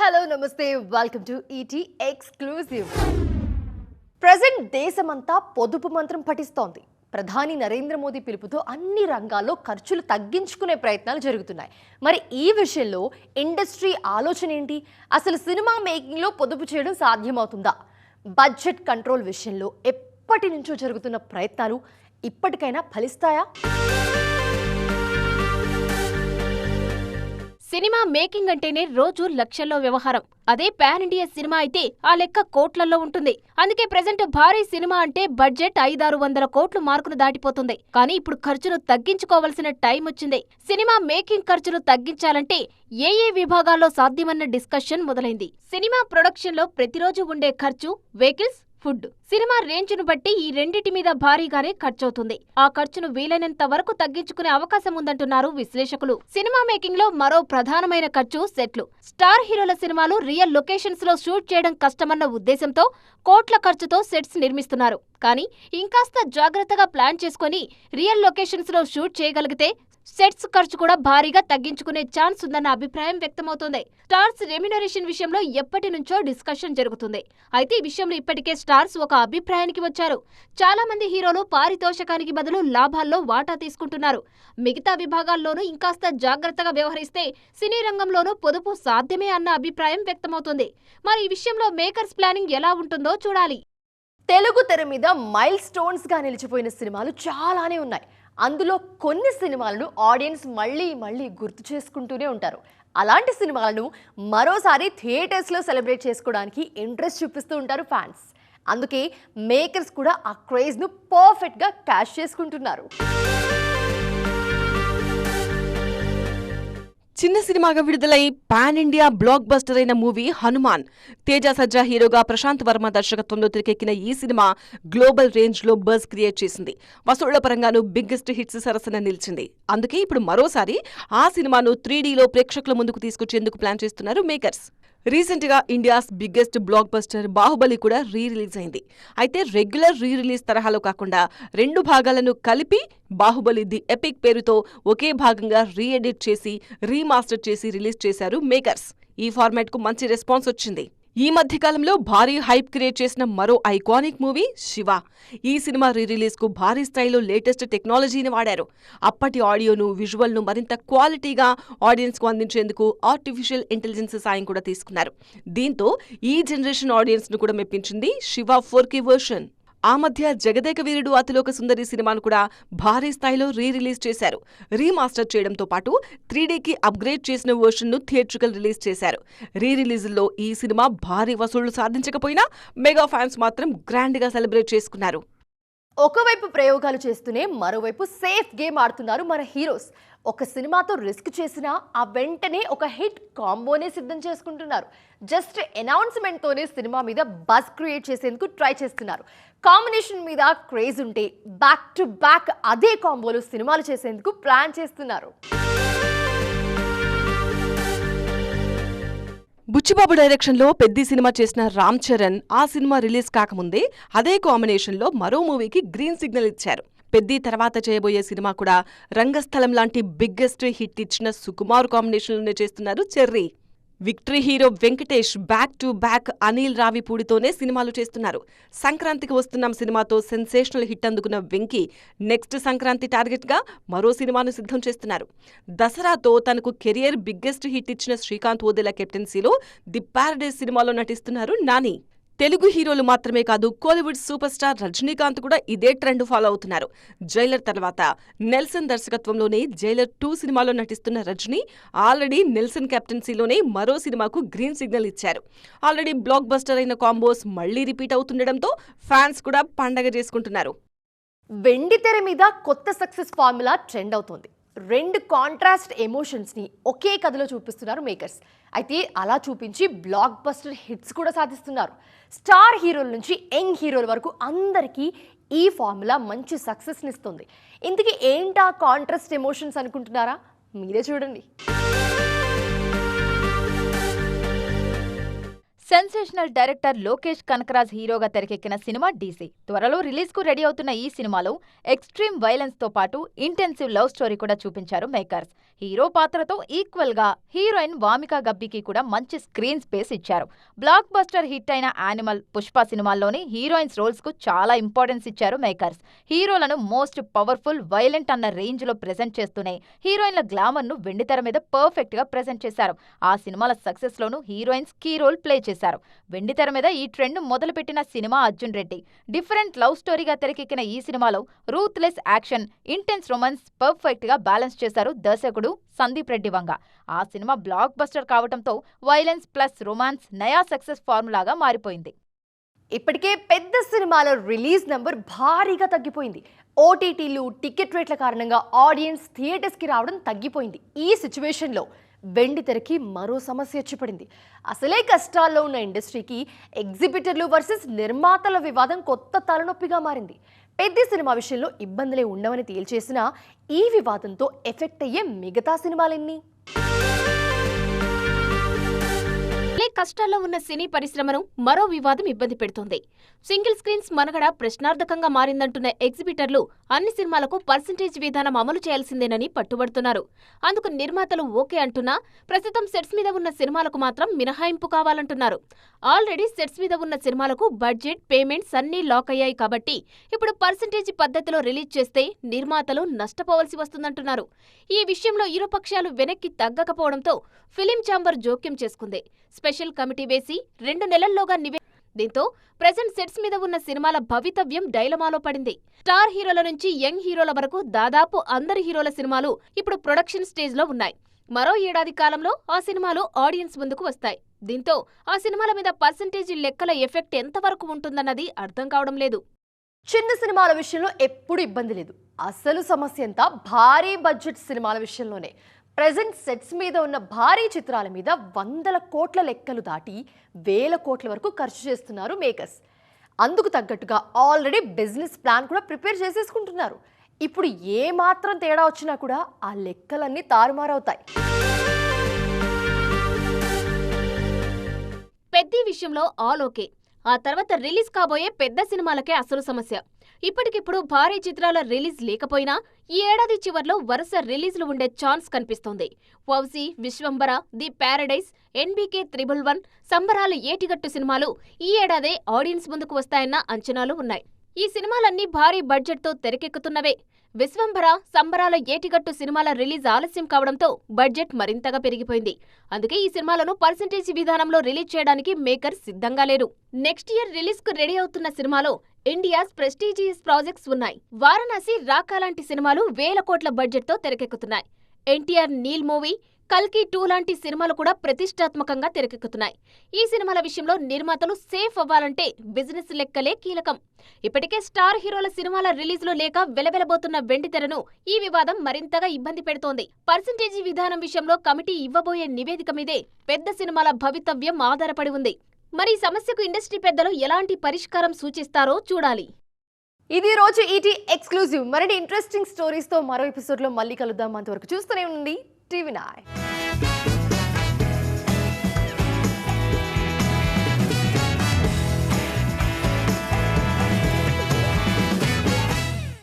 Hello నమస్తే welcome to ET exclusive. Present దేశమంతా పొదుపు మంత్రం పఠిస్తోంది. ప్రధాని నరేంద్ర మోదీ పిలుపుతో అన్ని రంగాల్లో ఖర్చులు తగ్గించుకునే ప్రయత్నాలు జరుగుతున్నాయి. మరి ఈ విషయంలో ఇండస్ట్రీ ఆలోచన ఏంటి? అసలు సినిమా మేకింగ్లో పొదుపు చేయడం సాధ్యమవుతుందా? బడ్జెట్ కంట్రోల్ విషయంలో ఎప్పటి నుంచో జరుగుతున్న ప్రయత్నాలు ఇప్పటికైనా ఫలిస్తాయా? సినిమా మేకింగ్ అంటేనే రోజు లక్షల్లో వ్యవహారం. అదే పాన్ ఇండియా సినిమా అయితే ఆ లెక్క కోట్లల్లో ఉంటుంది. అందుకే ప్రెజెంట్ భారీ సినిమా అంటే బడ్జెట్ 500-600 కోట్లు మార్కును దాటిపోతుంది. కానీ ఇప్పుడు ఖర్చును తగ్గించుకోవాల్సిన టైం వచ్చింది. సినిమా మేకింగ్ ఖర్చును తగ్గించాలంటే ఏ విభాగాల్లో సాధ్యమన్న డిస్కషన్ మొదలైంది. సినిమా ప్రొడక్షన్ లో ప్రతిరోజు ఉండే ఖర్చు, వెహికల్స్, ఫుడ్, సినిమా రేంజ్ను బట్టి ఈ రెండిటి మీద భారీగానే ఖర్చవుతుంది. ఆ ఖర్చును వీలైనంత వరకు తగ్గించుకునే అవకాశం ఉందంటున్నారు విశ్లేషకులు. సినిమా మేకింగ్ లో మరో ప్రధానమైన ఖర్చు సెట్లు. స్టార్ హీరోల సినిమాలు రియల్ లొకేషన్స్ లో షూట్ చేయడం కష్టమన్న ఉద్దేశంతో కోట్ల ఖర్చుతో సెట్స్ నిర్మిస్తున్నారు. కానీ ఇంకాస్త జాగ్రత్తగా ప్లాన్ చేసుకుని రియల్ లొకేషన్స్ లో షూట్ చేయగలిగితే సెట్స్ ఖర్చు కూడా భారీగా తగ్గించుకునే ఛాన్స్ ఉందన్న అభిప్రాయం వ్యక్తమవుతోంది. స్టార్స్ రెమ్యునరేషన్ విషయంలో ఎప్పటి నుంచో డిస్కషన్ జరుగుతుంది. అయితే ఈ విషయంలో ఇప్పటికే స్టార్స్ ఒక అభిప్రాయానికి వచ్చారు. చాలా మంది హీరోలు పారితోషకానికి బదులు లాభాల్లో వాటా తీసుకుంటున్నారు. మిగతా విభాగాల్లోనూ ఇంకాస్త జాగ్రత్తగా వ్యవహరిస్తే సినీ రంగంలోనూ పొదుపు సాధ్యమే అన్న అభిప్రాయం వ్యక్తమవుతోంది. మరి ఈ విషయంలో మేకర్స్ ప్లానింగ్ ఎలా ఉంటుందో చూడాలి. తెలుగు తెర మీద మైల్ స్టోన్స్ గా నిలిచిపోయిన సినిమాలు చాలానే ఉన్నాయి. అందులో కొన్ని సినిమాలను ఆడియన్స్ మళ్ళీ గుర్తు చేసుకుంటూనే ఉంటారు. అలాంటి సినిమాలను మరోసారి థియేటర్స్లో సెలబ్రేట్ చేసుకోవడానికి ఇంట్రెస్ట్ చూపిస్తూ ఉంటారు ఫ్యాన్స్. అందుకే మేకర్స్ కూడా ఆ క్రేజ్ను పర్ఫెక్ట్గా క్యాష్ చేసుకుంటున్నారు. చిన్న సినిమాగా విడుదలై పాన్ ఇండియా బ్లాక్ బస్టర్ అయిన మూవీ హనుమాన్. తేజ సజ్జా హీరోగా ప్రశాంత్ వర్మ దర్శకత్వంలో తెరకెక్కిన ఈ సినిమా గ్లోబల్ రేంజ్ లో బజ్ క్రియేట్ చేసింది. వసూళ్ల పరంగానూ బిగ్గెస్ట్ హిట్స్ సరసన నిలిచింది. అందుకే ఇప్పుడు మరోసారి ఆ సినిమాను 3Dలో ప్రేక్షకుల ముందుకు తీసుకొచ్చేందుకు ప్లాన్ చేస్తున్నారు మేకర్స్. రీసెంట్ గా India's biggest block buster Baahubali కూడా రిలీజ్ అయింది. అయితే రెగ్యులర్ రిలీజ్ తరహాలో కాకుండా 2 భాగాలను కలిపి బాహుబలి ది ఎపిక్ పేరుతో ఒకే భాగంగా రీఎడిట్ చేసి రీమాస్టర్ చేసి రిలీజ్ చేశారు మేకర్స్. ఈ ఫార్మాట్ కు మంచి రెస్పాన్స్ వచ్చింది. ఈ మధ్యకాలంలో భారీ హైప్ క్రియేట్ చేసిన మరో ఐకానిక్ మూవీ శివ. ఈ సినిమా రిలీజ్ కు భారీ స్థాయిలో లేటెస్ట్ టెక్నాలజీని వాడారు. అప్పటి ఆడియోను, విజువల్ను మరింత క్వాలిటీగా ఆడియన్స్ కు అందించేందుకు ఆర్టిఫిషియల్ ఇంటెలిజెన్స్ సాయం కూడా తీసుకున్నారు. దీంతో ఈ జనరేషన్ ఆడియన్స్ ను కూడా మెప్పించింది శివ 4K వర్షన్. ఆ మధ్య జగదేక వీరుడు అతిలోక సుందరి సినిమాను కూడా భారీ స్థాయిలో రిలీజ్ చేశారు. రీమాస్టర్ చేయడంతో పాటు 3Dకి అప్గ్రేడ్ చేసిన వర్షన్ను థియేట్రికల్ రిలీజ్ చేశారు. రిలీజ్లో ఈ సినిమా భారీ వసూళ్లు సాధించకపోయినా మెగా ఫ్యాన్స్ మాత్రం గ్రాండ్గా సెలబ్రేట్ చేసుకున్నారు. ఒకవైపు ప్రయోగాలు చేస్తూనే మరోవైపు సేఫ్ గేమ్ ఆడుతున్నారు మన హీరోస్. ఒక సినిమాతో రిస్క్ చేసినా ఆ వెంటనే ఒక హిట్ కాంబోనే సిద్ధం చేసుకుంటున్నారు. జస్ట్ అనౌన్స్మెంట్తోనే సినిమా మీద బజ్ క్రియేట్ చేసేందుకు ట్రై చేస్తున్నారు. కాంబినేషన్ మీద క్రేజ్ ఉంటే బ్యాక్ టు బ్యాక్ అదే కాంబోలో సినిమాలు చేసేందుకు ప్లాన్ చేస్తున్నారు. బుచ్చిబాబు డైరెక్షన్లో పెద్ది సినిమా చేసిన రామ్ చరణ్ ఆ సినిమా రిలీజ్ కాకముందే అదే కాంబినేషన్లో మరో మూవీకి గ్రీన్ సిగ్నల్ ఇచ్చారు. పెద్ది తర్వాత చేయబోయే సినిమా కూడా రంగస్థలం లాంటి బిగ్గెస్ట్ హిట్ ఇచ్చిన సుకుమార్ కాంబినేషన్లోనే చేస్తున్నారు Cherry. Victory hero Venkatesh back to back Anil రావిపూడితోనే సినిమాలు చేస్తున్నారు. సంక్రాంతికి వస్తున్నాం సినిమాతో సెన్సేషనల్ హిట్ అందుకున్న వెంకీ నెక్స్ట్ సంక్రాంతి టార్గెట్గా మరో సినిమాను సిద్ధం చేస్తున్నారు. దసరాతో తనకు కెరియర్ బిగ్గెస్ట్ హిట్ ఇచ్చిన శ్రీకాంత్ ఓదెల కెప్టెన్సీలో ది ప్యారడైజ్ సినిమాలో నటిస్తున్నారు నాని. తెలుగు హీరోలు మాత్రమే కాదు, కోలీవుడ్ సూపర్ స్టార్ రజనీకాంత్ కూడా ఇదే ట్రెండ్ ఫాలో అవుతున్నారు. జైలర్ తర్వాత నెల్సన్ దర్శకత్వంలోనే జైలర్ 2 సినిమాలో నటిస్తున్న రజనీ ఆల్రెడీ నెల్సన్ కెప్టెన్సీలోనే మరో సినిమాకు గ్రీన్ సిగ్నల్ ఇచ్చారు. ఆల్రెడీ బ్లాక్ బస్టర్ అయిన కాంబోస్ మళ్లీ రిపీట్ అవుతుండటంతో ఫ్యాన్స్ కూడా పండగ చేసుకుంటున్నారు. వెండి తెర మీద కొత్త సక్సెస్ ఫార్ములా ట్రెండ్ అవుతోంది. 2 కాంట్రాస్ట్ ఎమోషన్స్ని ఒకే కథలో చూపిస్తున్నారు మేకర్స్. అయితే అలా చూపించి బ్లాక్ బస్టర్ హిట్స్ కూడా సాధిస్తున్నారు. స్టార్ హీరోల నుంచి యంగ్ హీరోల వరకు అందరికీ ఈ ఫార్ములా మంచి సక్సెస్ని ఇస్తుంది. ఇంతకీ ఏంటా కాంట్రాస్ట్ ఎమోషన్స్ అనుకుంటున్నారా? మీరే చూడండి. సెన్సేషనల్ డైరెక్టర్ లోకేష్ కనకరాజ్ హీరోగా తెరకెక్కిన సినిమా డీసీ. త్వరలో రిలీజ్ కు రెడీ అవుతున్న ఈ సినిమాలో ఎక్స్ట్రీమ్ వైలెన్స్ తో పాటు ఇంటెన్సివ్ లవ్ స్టోరీ కూడా చూపించారు మేకర్స్. హీరో పాత్రతో ఈక్వల్ గా హీరోయిన్ వామికా గబ్బికి కూడా మంచి స్క్రీన్ స్పేస్ ఇచ్చారు. బ్లాక్ బస్టర్ హిట్ అయిన యానిమల్, పుష్ప సినిమాల్లోని హీరోయిన్స్ రోల్స్ కు చాలా ఇంపార్టెన్స్ ఇచ్చారు మేకర్స్. హీరోలను మోస్ట్ పవర్ఫుల్, వైలెంట్ అన్న రేంజ్ లో ప్రెజెంట్ చేస్తూనే హీరోయిన్ల గ్లామర్ ను వెండితెర మీద పర్ఫెక్ట్ గా ప్రెజెంట్ చేశారు. ఆ సినిమాల సక్సెస్ లోనూ హీరోయిన్స్ కీ రోల్ ప్లే చేశారు. వెండితెర మీద ఈ ట్రెండ్ మొదలుపెట్టిన సినిమా అర్జున్ రెడ్డి. డిఫరెంట్ లవ్ స్టోరీగా తెరకెక్కిన ఈ సినిమాలో ruthless action, intense romance perfect గా బ్యాలెన్స్ చేశారు దర్శకుడు సందీప్ రెడ్డి వంగ. ఆ సినిమా బ్లాక్ బస్టర్ కావడంతో వైలెన్స్ ప్లస్ రొమాన్స్ నయా సక్సెస్ ఫార్ములాగా మారిపోయింది. ఇప్పటికే పెద్ద సినిమాల రిలీజ్ నెంబర్ భారీగా తగ్గిపోయింది. ఓటీటీలు, టికెట్ రేట్ల కారణంగా ఆడియన్స్ థియేటర్స్కి రావడం తగ్గిపోయింది. ఈ సిచ్యువేషన్లో వెండితెరకి మరో సమస్య వచ్చిపడింది. అసలే కష్టాల్లో ఉన్న ఇండస్ట్రీకి ఎగ్జిబిటర్లు వర్సెస్ నిర్మాతల వివాదం కొత్త తలనొప్పిగా మారింది. పెద్ద సినిమా విషయంలో ఇబ్బందులే ఉండవని తేల్చేసిన ఈ వివాదంతో ఎఫెక్ట్ అయ్యే మిగతా సినిమాలెన్ని? కష్టాల్లో ఉన్న సినీ పరిశ్రమను మరో వివాదం ఇబ్బంది పెడుతోంది. సింగిల్ స్క్రీన్స్ మనుగడ ప్రశ్నార్థకంగా మారిందంటున్న ఎగ్జిబిటర్లు అన్ని సినిమాలకు పర్సెంటేజ్ విధానం అమలు చేయాల్సిందేనని పట్టుబడుతున్నారు. అందుకు నిర్మాతలు ఓకే అంటున్నా ప్రస్తుతం సెట్స్ మీద ఉన్న సినిమాలకు మాత్రం మినహాయింపు కావాలంటున్నారు. ఆల్రెడీ సెట్స్ మీద ఉన్న సినిమాలకు బడ్జెట్, పేమెంట్స్ అన్నీ లాక్ అయ్యాయి కాబట్టి ఇప్పుడు పర్సెంటేజ్ పద్ధతిలో రిలీజ్ చేస్తే నిర్మాతలు నష్టపోవలసి వస్తుందంటున్నారు. ఈ విషయంలో ఇరుపక్షాలు వెనక్కి తగ్గకపోవడంతో ఫిలిం ఛాంబర్ జోక్యం చేసుకుంది. స్పెషల్ కమిటీ వేసి 2 నెలల్లోగా దీంతో ప్రెజెంట్ సెట్స్ మీద ఉన్న సినిమాల భవితవ్యం డైలమాలో పడింది. స్టార్ హీరోల నుంచి యంగ్ హీరోల వరకు దాదాపు అందరి హీరోల సినిమాలు ఇప్పుడు ప్రొడక్షన్ స్టేజ్ లో ఉన్నాయి. మరో ఏడాది కాలంలో ఆ సినిమాలు ఆడియన్స్ ముందుకు వస్తాయి. దీంతో ఆ సినిమాల మీద పర్సెంటేజీ లెక్కల ఎఫెక్ట్ ఎంతవరకు ఉంటుందన్నది అర్థం కావడం లేదు. చిన్న సినిమాల విషయంలో ఎప్పుడు ఇబ్బంది లేదు. అసలు సమస్య అంతా భారీ బడ్జెట్ సినిమాల విషయంలోనే. ప్రెజెంట్ సెట్స్ మీద ఉన్న భారీ చిత్రాల మీద 100 కోట్ల లెక్కలు దాటి 1000 కోట్ల వరకు ఖర్చు చేస్తున్నారు మేకర్స్. అందుకు తగ్గట్టుగా ఆల్రెడీ బిజినెస్ ప్లాన్ కూడా ప్రిపేర్ చేసేసుకుంటున్నారు. ఇప్పుడు ఏ మాత్రం తేడా వచ్చినా కూడా ఆ లెక్కలన్నీ తారుమారవుతాయి. పెద్ద విషయంలో ఆల్ ఓకే. ఆ తర్వాత రిలీజ్ కాబోయే పెద్ద సినిమాలకే అసలు సమస్య. ఇప్పటికిప్పుడు భారీ చిత్రాల రిలీజ్ లేకపోయినా ఈ ఏడాది చివర్లో వరుస రిలీజ్లు ఉండే ఛాన్స్ కనిపిస్తోంది. వౌసీ, విశ్వంబర, ది ప్యారడైజ్, NBK 111, సంబరాల ఏటిగట్టు సినిమాలు ఈ ఏడాదే ఆడియన్స్ ముందుకు వస్తాయన్న అంచనాలు ఉన్నాయి. ఈ సినిమాలన్నీ భారీ బడ్జెట్తో తెరకెక్కుతున్నవే. విశ్వంబర, సంబరాల ఏటిగట్టు సినిమాల రిలీజ్ ఆలస్యం కావడంతో బడ్జెట్ మరింతగా పెరిగిపోయింది. అందుకే ఈ సినిమాలను పర్సెంటేజ్ విధానంలో రిలీజ్ చేయడానికి మేకర్స్ సిద్ధంగా లేరు. నెక్స్ట్ ఇయర్ రిలీజ్ కు రెడీ అవుతున్న సినిమాలో ఇండియాస్ ప్రెస్టీజియస్ ప్రాజెక్ట్స్ ఉన్నాయి. వారణాసి, రాకా లాంటి సినిమాలు 1000 కోట్ల బడ్జెట్తో తెరకెక్కుతున్నాయి. NTR నీల్ మూవీ, కల్కి 2 లాంటి సినిమాలు కూడా ప్రతిష్టాత్మకంగా తెరకెక్కుతున్నాయి. ఈ సినిమాల విషయంలో నిర్మాతలు సేఫ్ అవ్వాలంటే బిజినెస్ లెక్కలే కీలకం. ఇప్పటికే స్టార్ హీరోల సినిమాల రిలీజ్లో లేక వెలవెలబోతున్న వెండితెరను ఈ వివాదం మరింతగా ఇబ్బంది పెడుతోంది. పర్సెంటేజీ విధానం విషయంలో కమిటీ ఇవ్వబోయే నివేదిక మీదే పెద్ద సినిమాల భవితవ్యం ఆధారపడి ఉంది. మరి ఈ సమస్యకు ఇండస్ట్రీ పెద్దలు ఎలాంటి పరిష్కారం సూచిస్తారో చూడాలి. ఇది రోజు ఈటీ ఎక్స్క్లూజివ్. మరిన్ని ఇంట్రెస్టింగ్ స్టోరీస్తో మరో ఎపిసోడ్లో మళ్ళీ కలుద్దాం. అంతవరకు చూస్తూనే ఉండండి TV9.